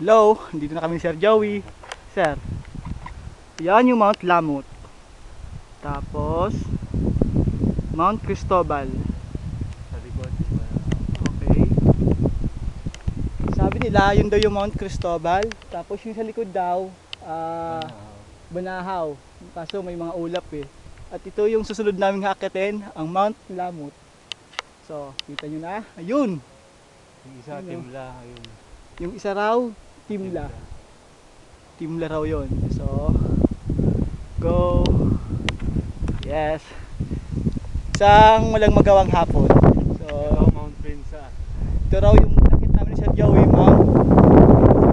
Hello, dito na kami ni Sir Joey. Sir, yan yung Mount Lamot. Tapos, Mount Cristobal. Sa likod. Okay. Sabi nila, yun daw yung Mount Cristobal. Tapos yung sa likod daw, Banahaw. Kaso may mga ulap eh. At ito yung susunod naming hakitin, ang Mount Lamot. So, kita nyo na. Ayun! Yung isa, Timla. Ayun. Yung isa raw, Timla. Timla raw yun. So, go! Yes! Isang walang magawang hapon. So, Ito, Mount Prinsa. ito raw yung nakita namin ni Sir Joey, Mount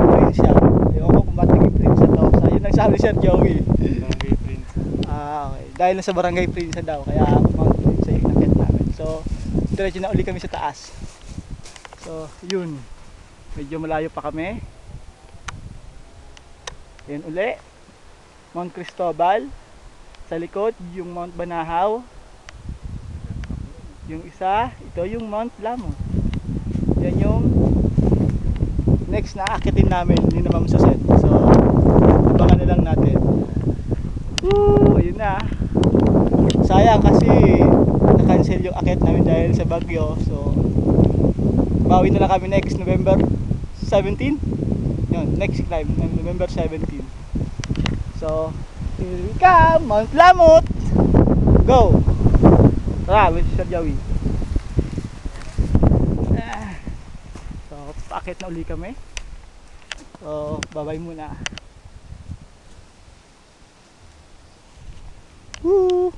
Prinsa. Ewan ko kung ba't naging Prinsa to. So, yun ang sabi ni Sir Joey. Barangay Prinsa. Okay. Dahil nasa Barangay Prinsa daw, kaya Mount Prinsa yung nakita namin. So, diretso na uli kami sa taas. So, yun. Medyo malayo pa kami. Yan uli. Mount Cristobal. Sa likod, yung Mount Banahaw. Yung isa, ito yung Mount Lamot. Yan yung next na akitin namin ni na Ma'am Suset. So, abangan na lang natin. Woo! Ayun na. Sayang kasi na-cancel yung akit namin dahil sa bagyo. So, bawi na lang kami next November 17. Yun, next climb, November 17. So, here we come, Mount Lamot. Go! Tara, with Sir Joey. So, paakit na uli kami. So, babay muna. Woo!